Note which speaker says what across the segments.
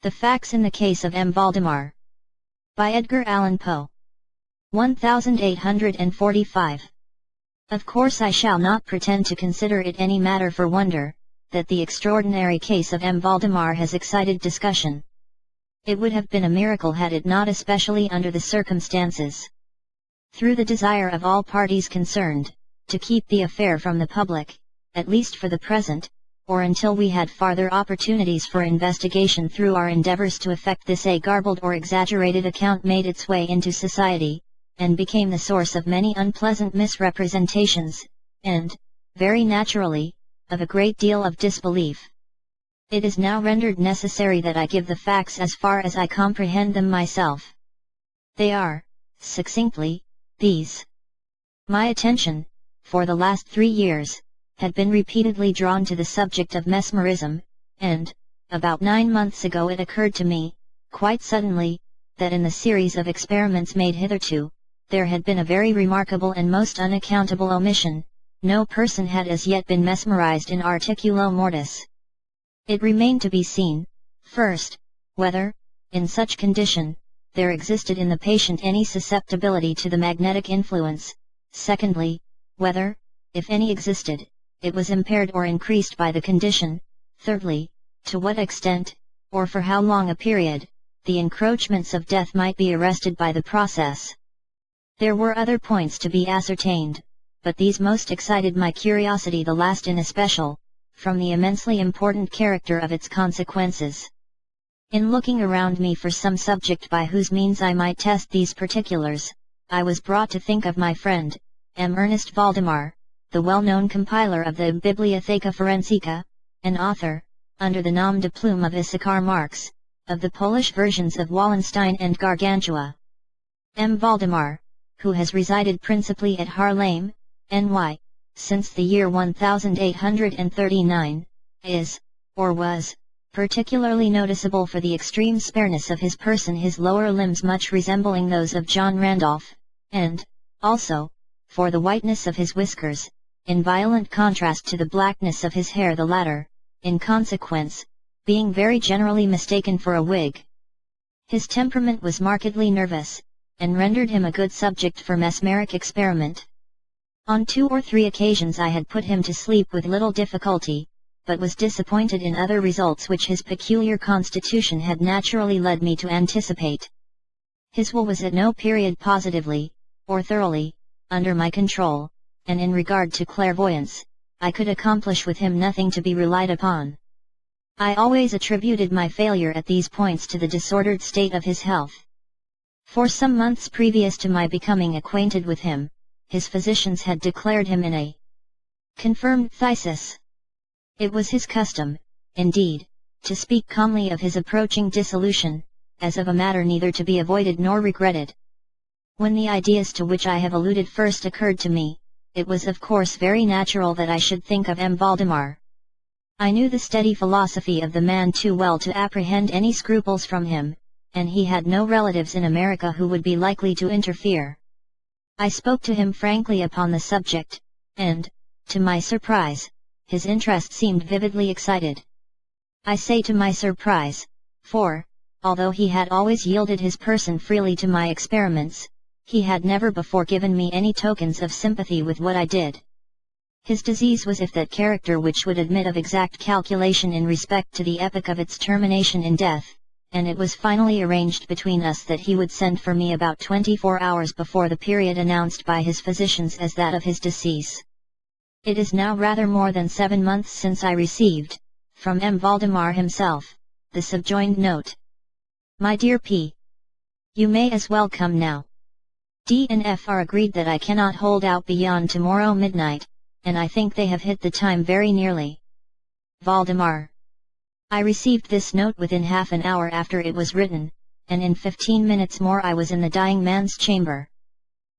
Speaker 1: The Facts in the Case of M. Valdemar. By Edgar Allan Poe. 1845. Of course I shall not pretend to consider it any matter for wonder, that the extraordinary case of M. Valdemar has excited discussion. It would have been a miracle had it not, especially under the circumstances. Through the desire of all parties concerned, to keep the affair from the public, at least for the present, or until we had farther opportunities for investigation, through our endeavors to effect this, a garbled or exaggerated account made its way into society, and became the source of many unpleasant misrepresentations, and, very naturally, of a great deal of disbelief. It is now rendered necessary that I give the facts as far as I comprehend them myself. They are, succinctly, these. My attention, for the last 3 years, had been repeatedly drawn to the subject of mesmerism, and, about 9 months ago it occurred to me, quite suddenly, that in the series of experiments made hitherto, there had been a very remarkable and most unaccountable omission. No person had as yet been mesmerized in articulo mortis. It remained to be seen, first, whether, in such condition, there existed in the patient any susceptibility to the magnetic influence; secondly, whether, if any existed, it was impaired or increased by the condition; thirdly, to what extent, or for how long a period, the encroachments of death might be arrested by the process. There were other points to be ascertained, but these most excited my curiosity, the last in especial, from the immensely important character of its consequences. In looking around me for some subject by whose means I might test these particulars, I was brought to think of my friend, M. Ernest Valdemar, the well-known compiler of the Bibliotheca Forensica, an author, under the nom de plume of Issachar Marx, of the Polish versions of Wallenstein and Gargantua. M. Valdemar, who has resided principally at Haarlem, N.Y., since the year 1839, is, or was, particularly noticeable for the extreme spareness of his person, his lower limbs much resembling those of John Randolph, and, also, for the whiteness of his whiskers, in violent contrast to the blackness of his hair, the latter, in consequence, being very generally mistaken for a wig. His temperament was markedly nervous, and rendered him a good subject for mesmeric experiment. On 2 or 3 occasions I had put him to sleep with little difficulty, but was disappointed in other results which his peculiar constitution had naturally led me to anticipate. His will was at no period positively, or thoroughly, under my control, and in regard to clairvoyance, I could accomplish with him nothing to be relied upon. I always attributed my failure at these points to the disordered state of his health. For some months previous to my becoming acquainted with him, his physicians had declared him in a confirmed phthisis. It was his custom, indeed, to speak calmly of his approaching dissolution, as of a matter neither to be avoided nor regretted. When the ideas to which I have alluded first occurred to me, it was of course very natural that I should think of M. Valdemar. I knew the steady philosophy of the man too well to apprehend any scruples from him, and he had no relatives in America who would be likely to interfere. I spoke to him frankly upon the subject, and, to my surprise, his interest seemed vividly excited. I say to my surprise, for, although he had always yielded his person freely to my experiments, he had never before given me any tokens of sympathy with what I did. His disease was of that character which would admit of exact calculation in respect to the epoch of its termination in death, and it was finally arranged between us that he would send for me about 24 hours before the period announced by his physicians as that of his decease. It is now rather more than 7 months since I received, from M. Valdemar himself, the subjoined note. My dear P. You may as well come now. D and F are agreed that I cannot hold out beyond tomorrow midnight, and I think they have hit the time very nearly. Valdemar. I received this note within half an hour after it was written, and in 15 minutes more I was in the dying man's chamber.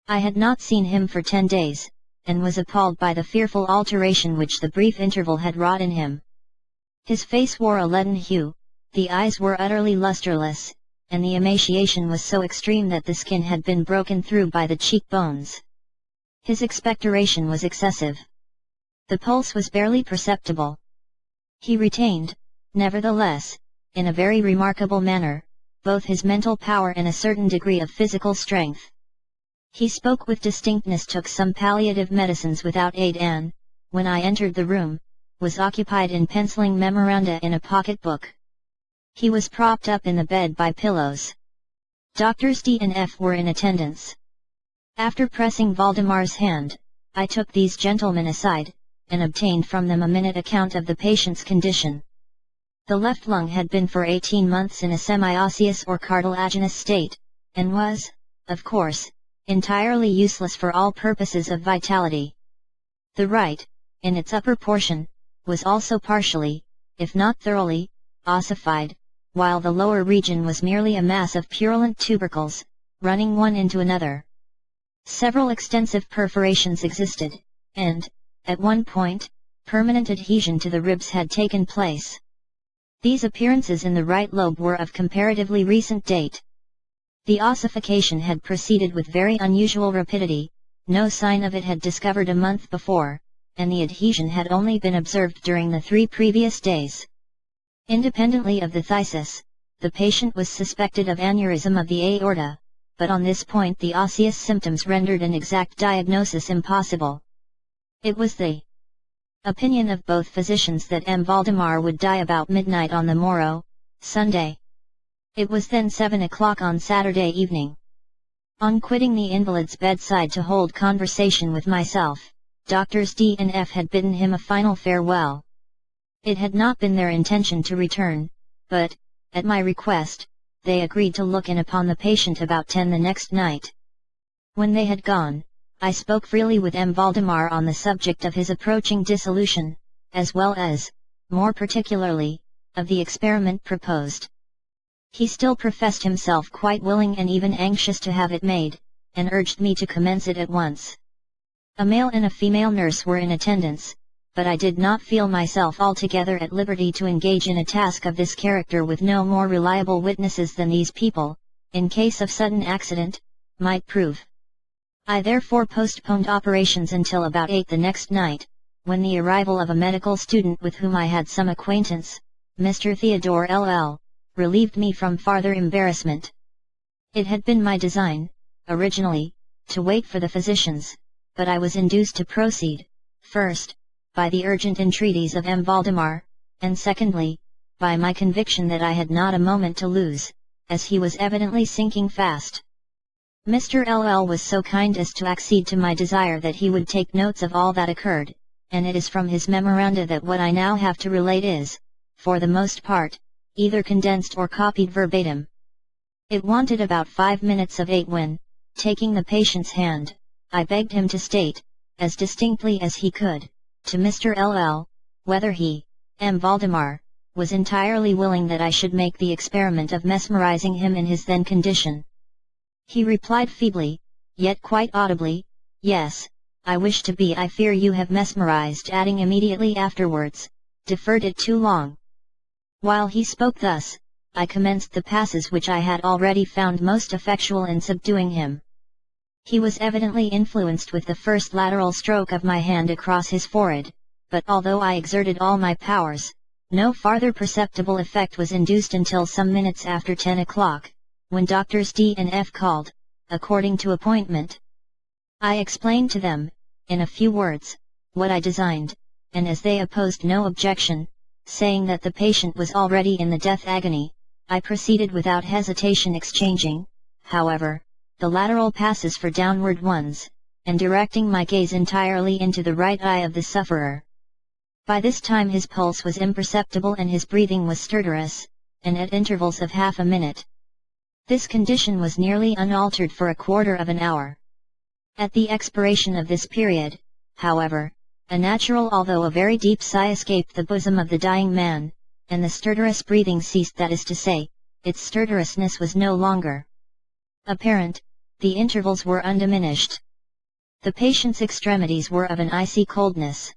Speaker 1: I had not seen him for 10 days, and was appalled by the fearful alteration which the brief interval had wrought in him. His face wore a leaden hue, the eyes were utterly lustreless, and the emaciation was so extreme that the skin had been broken through by the cheekbones. His expectoration was excessive. The pulse was barely perceptible. He retained, nevertheless, in a very remarkable manner, both his mental power and a certain degree of physical strength. He spoke with distinctness, took some palliative medicines without aid, and, when I entered the room, was occupied in penciling memoranda in a pocket-book. He was propped up in the bed by pillows. Doctors D and F were in attendance. After pressing Valdemar's hand, I took these gentlemen aside, and obtained from them a minute account of the patient's condition. The left lung had been for 18 months in a semi-osseous or cartilaginous state, and was, of course, entirely useless for all purposes of vitality. The right, in its upper portion, was also partially, if not thoroughly, ossified, while the lower region was merely a mass of purulent tubercles, running one into another. Several extensive perforations existed, and, at one point, permanent adhesion to the ribs had taken place. These appearances in the right lobe were of comparatively recent date. The ossification had proceeded with very unusual rapidity, no sign of it had discovered a month before, and the adhesion had only been observed during the 3 previous days. Independently of the phthisis, the patient was suspected of aneurysm of the aorta, but on this point the osseous symptoms rendered an exact diagnosis impossible. It was the opinion of both physicians that M. Valdemar would die about midnight on the morrow, Sunday. It was then 7 o'clock on Saturday evening. On quitting the invalid's bedside to hold conversation with myself, Doctors D and F had bidden him a final farewell. It had not been their intention to return, but, at my request, they agreed to look in upon the patient about 10 the next night. When they had gone, I spoke freely with M. Valdemar on the subject of his approaching dissolution, as well as, more particularly, of the experiment proposed. He still professed himself quite willing and even anxious to have it made, and urged me to commence it at once. A male and a female nurse were in attendance, but I did not feel myself altogether at liberty to engage in a task of this character with no more reliable witnesses than these people, in case of sudden accident, might prove. I therefore postponed operations until about 8 the next night, when the arrival of a medical student with whom I had some acquaintance, Mr. Theodore L.L., relieved me from farther embarrassment. It had been my design, originally, to wait for the physicians, but I was induced to proceed, first, by the urgent entreaties of M. Valdemar, and secondly, by my conviction that I had not a moment to lose, as he was evidently sinking fast. Mr. L.L. was so kind as to accede to my desire that he would take notes of all that occurred, and it is from his memoranda that what I now have to relate is, for the most part, either condensed or copied verbatim. It wanted about 5 minutes of 8 when, taking the patient's hand, I begged him to state, as distinctly as he could, to Mr. L.L., whether he, M. Valdemar, was entirely willing that I should make the experiment of mesmerizing him in his then condition. He replied feebly, yet quite audibly, "Yes, I wish to be. I fear you have mesmerized," adding immediately afterwards, "deferred it too long." While he spoke thus, I commenced the passes which I had already found most effectual in subduing him. He was evidently influenced with the first lateral stroke of my hand across his forehead, but although I exerted all my powers, no farther perceptible effect was induced until some minutes after 10 o'clock, when Doctors D and F called, according to appointment. I explained to them, in a few words, what I designed, and as they opposed no objection, saying that the patient was already in the death agony, I proceeded without hesitation, exchanging, however, the lateral passes for downward ones, and directing my gaze entirely into the right eye of the sufferer. By this time his pulse was imperceptible and his breathing was stertorous, and at intervals of half a minute. This condition was nearly unaltered for a quarter of an hour. At the expiration of this period, however, a natural although a very deep sigh escaped the bosom of the dying man, and the stertorous breathing ceased, that is to say, its stertorousness was no longer apparent, the intervals were undiminished. The patient's extremities were of an icy coldness.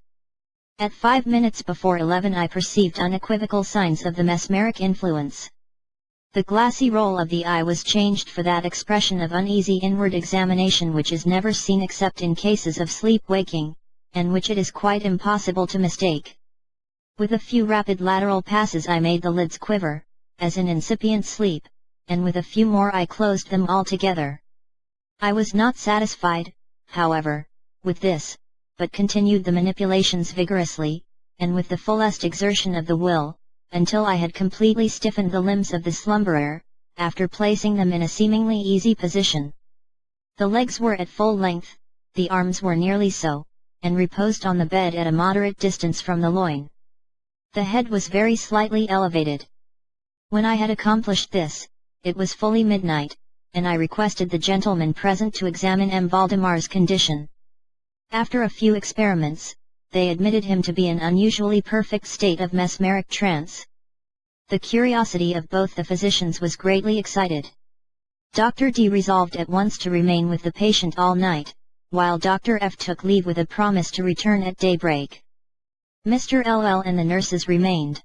Speaker 1: At 5 minutes before 11 I perceived unequivocal signs of the mesmeric influence. The glassy roll of the eye was changed for that expression of uneasy inward examination which is never seen except in cases of sleep-waking, and which it is quite impossible to mistake. With a few rapid lateral passes I made the lids quiver, as in incipient sleep, and with a few more I closed them all together. I was not satisfied, however, with this, but continued the manipulations vigorously, and with the fullest exertion of the will, until I had completely stiffened the limbs of the slumberer, after placing them in a seemingly easy position. The legs were at full length, the arms were nearly so, and reposed on the bed at a moderate distance from the loin. The head was very slightly elevated. When I had accomplished this, it was fully midnight, and I requested the gentlemen present to examine M. Valdemar's condition. After a few experiments, they admitted him to be in an unusually perfect state of mesmeric trance. The curiosity of both the physicians was greatly excited. Dr. D resolved at once to remain with the patient all night, while Dr. F took leave with a promise to return at daybreak. Mr. LL and the nurses remained.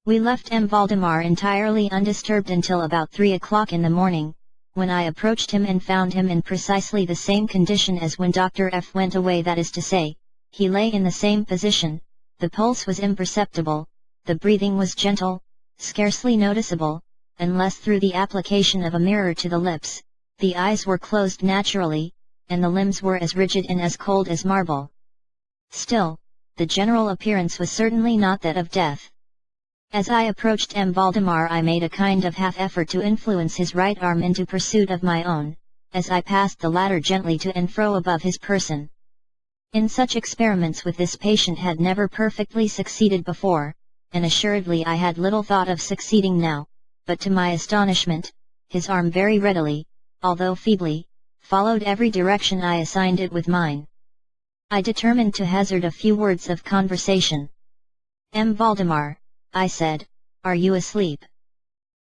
Speaker 1: We left M. Valdemar entirely undisturbed until about 3 o'clock in the morning, when I approached him and found him in precisely the same condition as when Dr. F went away, that is to say, he lay in the same position, the pulse was imperceptible, the breathing was gentle, scarcely noticeable, unless through the application of a mirror to the lips, the eyes were closed naturally, and the limbs were as rigid and as cold as marble. Still, the general appearance was certainly not that of death. As I approached M. Valdemar I made a kind of half-effort to influence his right arm into pursuit of my own, as I passed the latter gently to and fro above his person. In such experiments with this patient had never perfectly succeeded before, and assuredly I had little thought of succeeding now, but to my astonishment, his arm very readily, although feebly, followed every direction I assigned it with mine. I determined to hazard a few words of conversation. M. Valdemar, I said, are you asleep?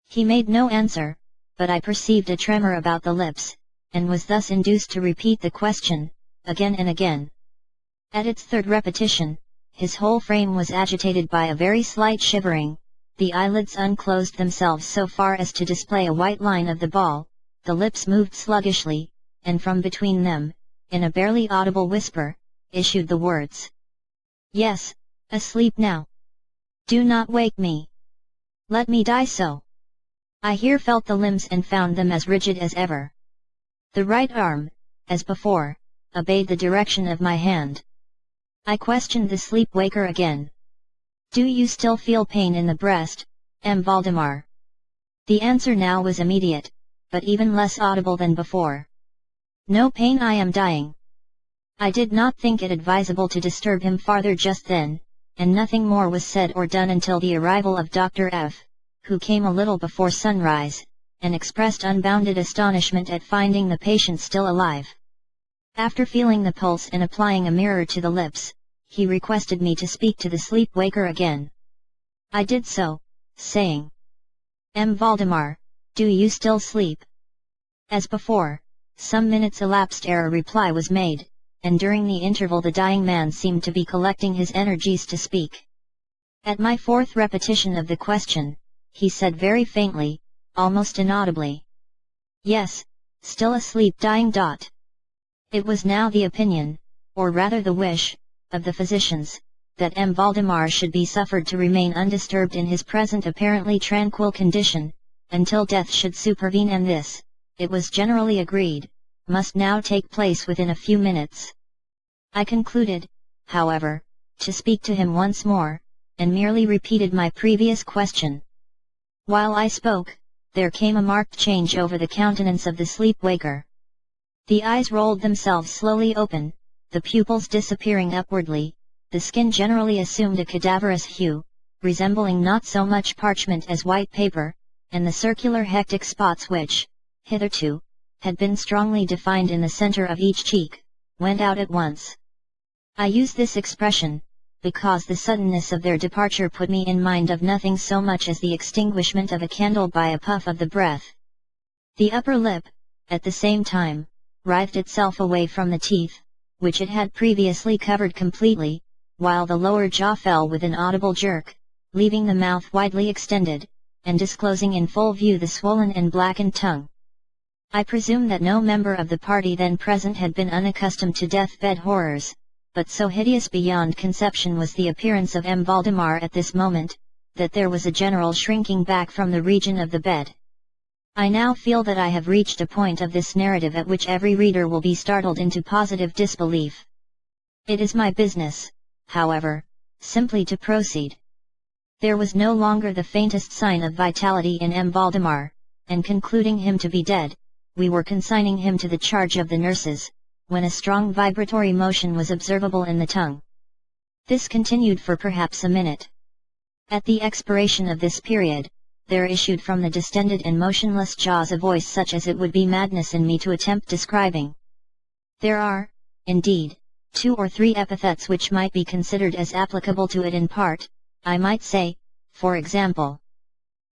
Speaker 1: He made no answer, but I perceived a tremor about the lips, and was thus induced to repeat the question, again and again. At its third repetition, his whole frame was agitated by a very slight shivering, the eyelids unclosed themselves so far as to display a white line of the ball, the lips moved sluggishly, and from between them, in a barely audible whisper, issued the words. Yes, asleep now. Do not wake me. Let me die so. I here felt the limbs and found them as rigid as ever. The right arm, as before, obeyed the direction of my hand. I questioned the sleep-waker again. Do you still feel pain in the breast, M. Valdemar? The answer now was immediate, but even less audible than before. No pain, I am dying. I did not think it advisable to disturb him farther just then, and nothing more was said or done until the arrival of Dr. F, who came a little before sunrise, and expressed unbounded astonishment at finding the patient still alive. After feeling the pulse and applying a mirror to the lips, he requested me to speak to the sleep-waker again. I did so, saying, M. Valdemar, do you still sleep? As before, some minutes elapsed ere a reply was made, and during the interval the dying man seemed to be collecting his energies to speak. At my fourth repetition of the question, he said very faintly, almost inaudibly, Yes, still asleep, dying. It was now the opinion, or rather the wish, of the physicians, that M. Valdemar should be suffered to remain undisturbed in his present apparently tranquil condition, until death should supervene, and this, it was generally agreed, must now take place within a few minutes. I concluded, however, to speak to him once more, and merely repeated my previous question. While I spoke, there came a marked change over the countenance of the sleep-waker. The eyes rolled themselves slowly open, the pupils disappearing upwardly, the skin generally assumed a cadaverous hue, resembling not so much parchment as white paper, and the circular hectic spots which, hitherto, had been strongly defined in the center of each cheek, went out at once. I use this expression, because the suddenness of their departure put me in mind of nothing so much as the extinguishment of a candle by a puff of the breath. The upper lip, at the same time, writhed itself away from the teeth, which it had previously covered completely, while the lower jaw fell with an audible jerk, leaving the mouth widely extended, and disclosing in full view the swollen and blackened tongue. I presume that no member of the party then present had been unaccustomed to death-bed horrors, but so hideous beyond conception was the appearance of M. Valdemar at this moment, that there was a general shrinking back from the region of the bed. I now feel that I have reached a point of this narrative at which every reader will be startled into positive disbelief. It is my business, however, simply to proceed. There was no longer the faintest sign of vitality in M. Valdemar, and concluding him to be dead, we were consigning him to the charge of the nurses, when a strong vibratory motion was observable in the tongue. This continued for perhaps a minute. At the expiration of this period, there issued from the distended and motionless jaws a voice such as it would be madness in me to attempt describing. There are, indeed, 2 or 3 epithets which might be considered as applicable to it in part. I might say, for example,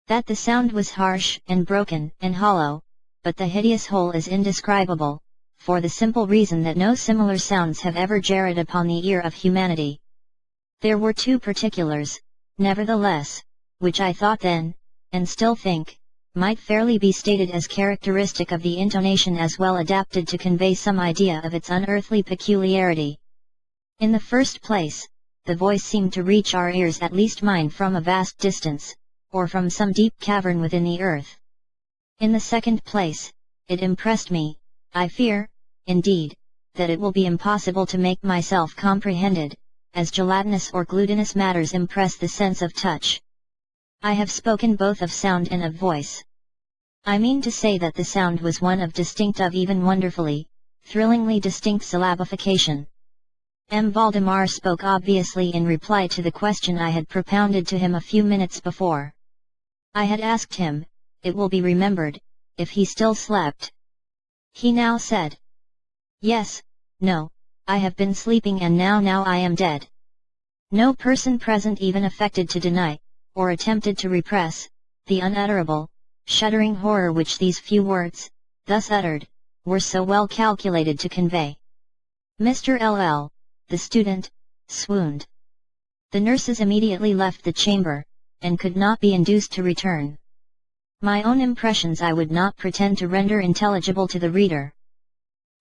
Speaker 1: that the sound was harsh and broken and hollow, but the hideous whole is indescribable, for the simple reason that no similar sounds have ever jarred upon the ear of humanity. There were 2 particulars, nevertheless, which I thought then, and still think, might fairly be stated as characteristic of the intonation as well adapted to convey some idea of its unearthly peculiarity. In the first place, the voice seemed to reach our ears, at least mine, from a vast distance, or from some deep cavern within the earth. In the second place, it impressed me, I fear, indeed, that it will be impossible to make myself comprehended, as gelatinous or glutinous matters impress the sense of touch. I have spoken both of sound and of voice. I mean to say that the sound was one of distinct, of even wonderfully, thrillingly distinct syllabification. M. Valdemar spoke obviously in reply to the question I had propounded to him a few minutes before. I had asked him, it will be remembered, if he still slept. He now said, "Yes, no, I have been sleeping, and now I am dead." No person present even affected to deny, or attempted to repress, the unutterable, shuddering horror which these few words, thus uttered, were so well calculated to convey. Mr. L.L., the student, swooned. The nurses immediately left the chamber, and could not be induced to return. My own impressions I would not pretend to render intelligible to the reader.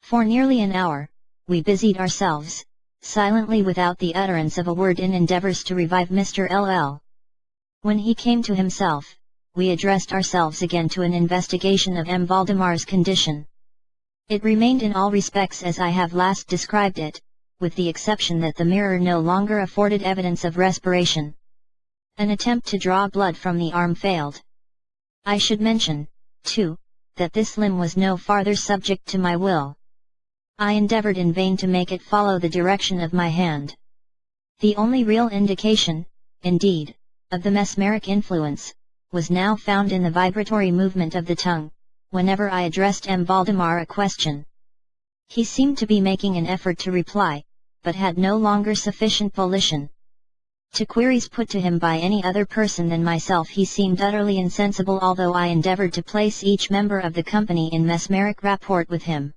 Speaker 1: For nearly an hour, we busied ourselves, silently without the utterance of a word, in endeavors to revive Mr. L.L. When he came to himself, we addressed ourselves again to an investigation of M. Valdemar's condition. It remained in all respects as I have last described it, with the exception that the mirror no longer afforded evidence of respiration. An attempt to draw blood from the arm failed. I should mention, too, that this limb was no farther subject to my will. I endeavored in vain to make it follow the direction of my hand. The only real indication, indeed, of the mesmeric influence, was now found in the vibratory movement of the tongue, whenever I addressed M. Valdemar a question. He seemed to be making an effort to reply, but had no longer sufficient volition. To queries put to him by any other person than myself he seemed utterly insensible, although I endeavored to place each member of the company in mesmeric rapport with him.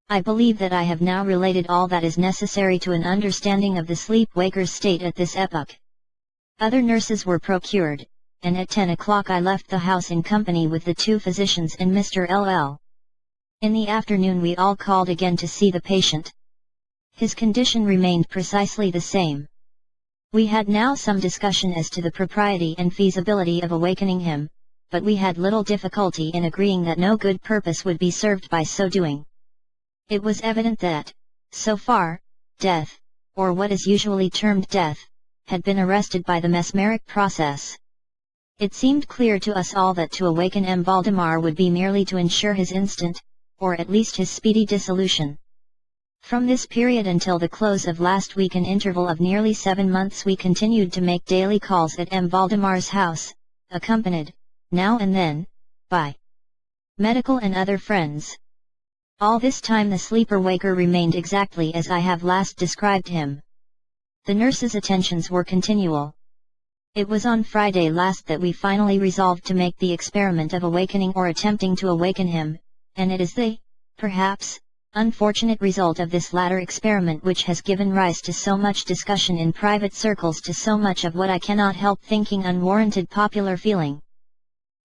Speaker 1: I believe that I have now related all that is necessary to an understanding of the sleep-waker's state at this epoch. Other nurses were procured, and at 10 o'clock I left the house in company with the 2 physicians and Mr. L.L. In the afternoon we all called again to see the patient. His condition remained precisely the same. We had now some discussion as to the propriety and feasibility of awakening him, but we had little difficulty in agreeing that no good purpose would be served by so doing. It was evident that, so far, death, or what is usually termed death, had been arrested by the mesmeric process. It seemed clear to us all that to awaken M. Valdemar would be merely to ensure his instant, or at least his speedy dissolution. From this period until the close of last week, an interval of nearly 7 months, we continued to make daily calls at M. Valdemar's house, accompanied, now and then, by medical and other friends. All this time the sleeper-waker remained exactly as I have last described him. The nurses' attentions were continual. It was on Friday last that we finally resolved to make the experiment of awakening or attempting to awaken him, and it is the, perhaps, unfortunate result of this latter experiment which has given rise to so much discussion in private circles, to so much of what I cannot help thinking unwarranted popular feeling.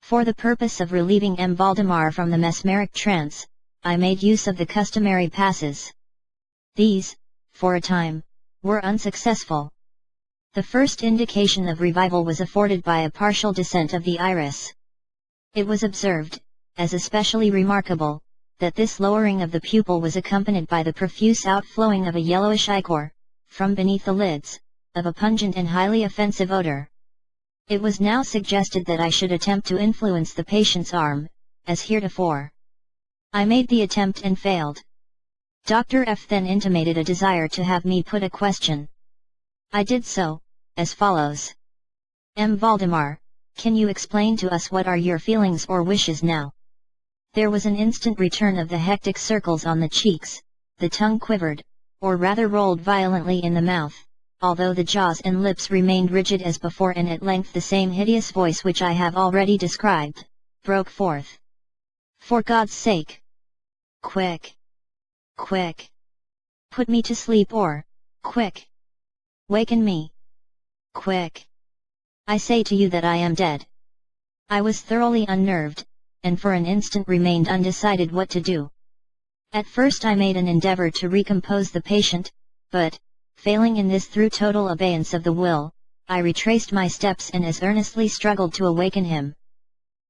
Speaker 1: For the purpose of relieving M. Valdemar from the mesmeric trance, I made use of the customary passes. These, for a time, were unsuccessful. The first indication of revival was afforded by a partial descent of the iris. It was observed, as especially remarkable, that this lowering of the pupil was accompanied by the profuse outflowing of a yellowish ichor, from beneath the lids, of a pungent and highly offensive odor. It was now suggested that I should attempt to influence the patient's arm, as heretofore. I made the attempt and failed. Dr. F then intimated a desire to have me put a question. I did so, as follows. M. Valdemar, can you explain to us what are your feelings or wishes now? There was an instant return of the hectic circles on the cheeks, the tongue quivered, or rather rolled violently in the mouth, although the jaws and lips remained rigid as before, and at length the same hideous voice which I have already described, broke forth. For God's sake! Quick! Quick! Put me to sleep, or, quick! Waken me! Quick! I say to you that I am dead. I was thoroughly unnerved, and for an instant remained undecided what to do. At first I made an endeavor to recompose the patient, but, failing in this through total abeyance of the will, I retraced my steps and as earnestly struggled to awaken him.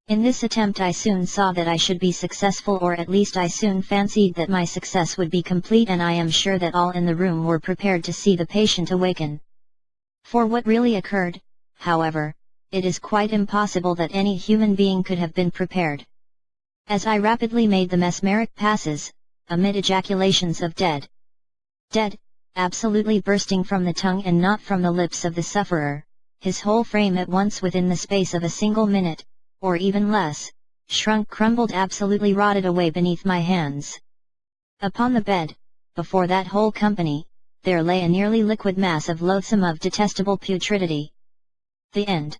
Speaker 1: In this attempt I soon saw that I should be successful, or at least I soon fancied that my success would be complete, and I am sure that all in the room were prepared to see the patient awaken. For what really occurred, however, it is quite impossible that any human being could have been prepared. As I rapidly made the mesmeric passes, amid ejaculations of dead, dead, absolutely bursting from the tongue and not from the lips of the sufferer, his whole frame at once within the space of a single minute, or even less, shrunk, crumbled, absolutely rotted away beneath my hands. Upon the bed, before that whole company, there lay a nearly liquid mass of loathsome, of detestable putridity. The end.